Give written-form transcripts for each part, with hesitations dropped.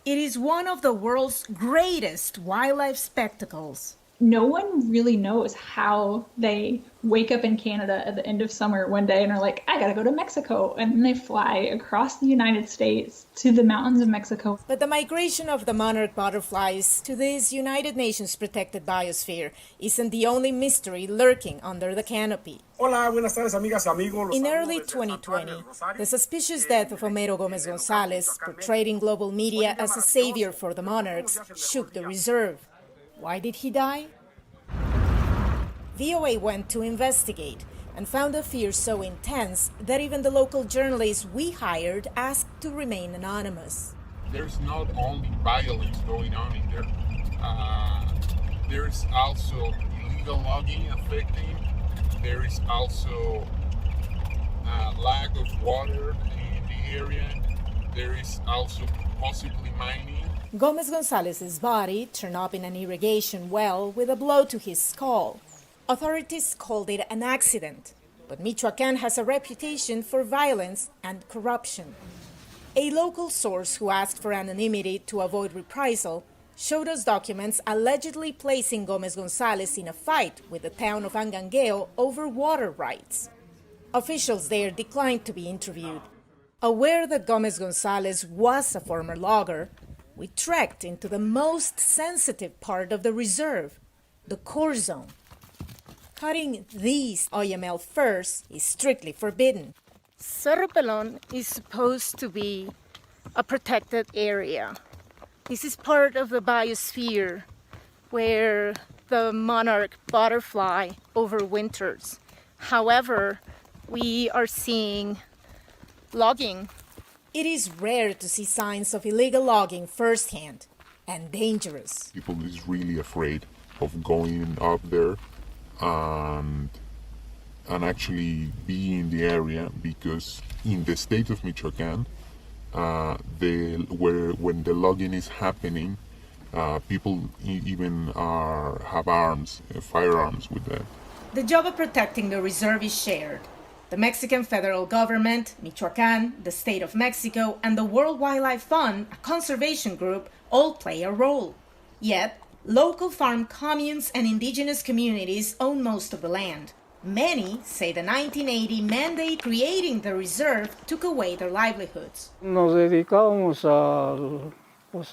It is one of the world's greatest wildlife spectacles. No one really knows how they wake up in Canada at the end of summer one day and are like, I gotta go to Mexico. And then they fly across the United States to the mountains of Mexico. But the migration of the monarch butterflies to this United Nations protected biosphere isn't the only mystery lurking under the canopy. Hola, buenas tardes, amigas y amigos. In early 2020, the suspicious death of Homero Gomez Gonzalez, portrayed in global media as a savior for the monarchs, shook the reserve. Why did he die? VOA went to investigate and found a fear so intense that even the local journalists we hired asked to remain anonymous. There's not only violence going on in there. There's also illegal logging affecting. There is also lack of water in the area. There is also possibly mining. Gomez Gonzalez's body turned up in an irrigation well with a blow to his skull. Authorities called it an accident, but Michoacan has a reputation for violence and corruption. A local source who asked for anonymity to avoid reprisal showed us documents allegedly placing Gomez Gonzalez in a fight with the town of Angangueo over water rights. Officials there declined to be interviewed. Aware that Gomez Gonzalez was a former logger, we trekked into the most sensitive part of the reserve, the core zone. Cutting these OML firs is strictly forbidden. Cerro Pelon is supposed to be a protected area. This is part of the biosphere where the monarch butterfly overwinters. However, we are seeing logging. It is rare to see signs of illegal logging firsthand, and dangerous. People is really afraid of going up there and actually be in the area, because in the state of Michoacan, when the logging is happening, people even have arms, firearms with them. The job of protecting the reserve is shared. The Mexican federal government, Michoacan, the state of Mexico, and the World Wildlife Fund, a conservation group, all play a role. Yet, local farm communes and indigenous communities own most of the land. Many say the 1980 mandate creating the reserve took away their livelihoods. Nos dedicábamos a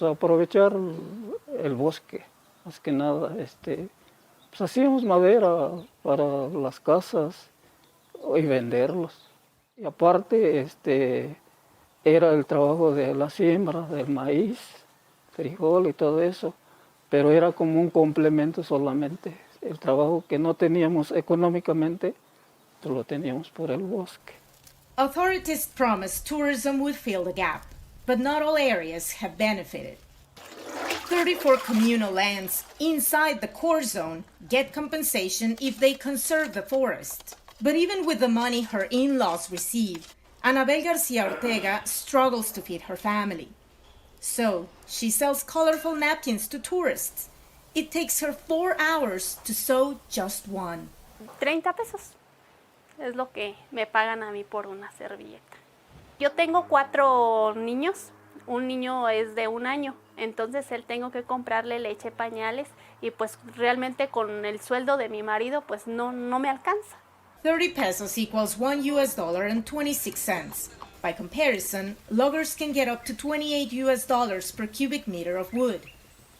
aprovechar el bosque, más que nada. Pues hacíamos madera para las casas y venderlos. Y aparte, era el trabajo de la siembra, del maíz, frijol y todo eso, pero era como un complemento solamente. El trabajo que no teníamos económicamente, pues lo teníamos por el bosque. Authorities promised tourism would fill the gap, but not all areas have benefited. 34 communal lands inside the core zone get compensation if they conserve the forest. But even with the money her in-laws receive, Anabel Garcia Ortega struggles to feed her family. So she sells colorful napkins to tourists. It takes her 4 hours to sew just one. 30 pesos es lo que me pagan a mí por una servilleta. Yo tengo 4 niños. Un niño es de 1 año, entonces él tengo que comprarle leche, pañales, y pues realmente con el sueldo de mi marido pues no me alcanza. 30 pesos equals $1 and 26 cents. By comparison, loggers can get up to $28 per cubic meter of wood.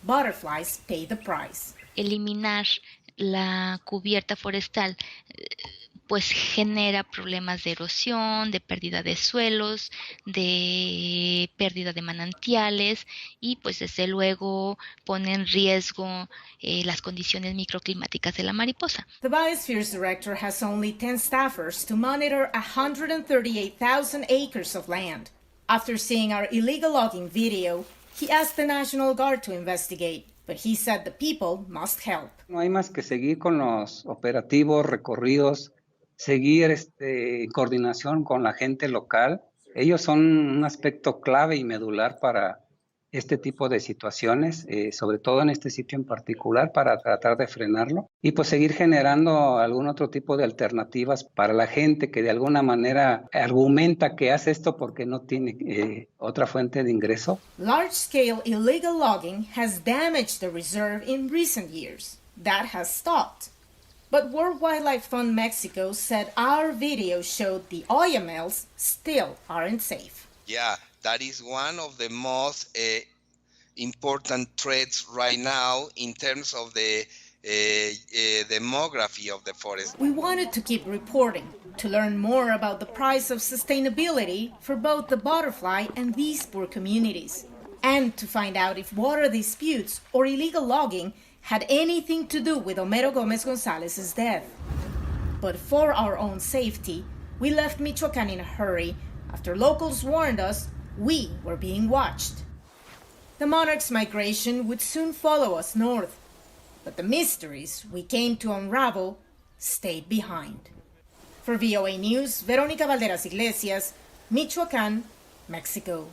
Butterflies pay the price. Eliminar la cubierta forestal pues genera problemas de erosión, de pérdida de suelos, de pérdida de manantiales y pues desde luego pone en riesgo las condiciones microclimáticas de la mariposa. The Biosphere's director has only 10 staffers to monitor 138,000 acres of land. After seeing our illegal logging video, he asked the National Guard to investigate, but he said the people must help. No hay más que seguir con los operativos, recorridos, seguir en coordinación con la gente local. Ellos son un aspecto clave y medular para este tipo de situaciones, sobre todo en este sitio en particular, para tratar de frenarlo y pues seguir generando algún otro tipo de alternativas para la gente que de alguna manera argumenta que hace esto porque no tiene otra fuente de ingreso. Large-scale illegal logging has damaged the reserve in recent years. That has stopped. But World Wildlife Fund Mexico said our video showed the OMLs still aren't safe. Yeah, that is one of the most important threats right now in terms of the demography of the forest. We wanted to keep reporting, to learn more about the price of sustainability for both the butterfly and these poor communities, and to find out if water disputes or illegal logging had anything to do with Homero Gomez Gonzalez's death. But for our own safety, we left Michoacan in a hurry after locals warned us we were being watched. The Monarch's migration would soon follow us north, but the mysteries we came to unravel stayed behind. For VOA News, Veronica Balderas Iglesias, Michoacan, Mexico.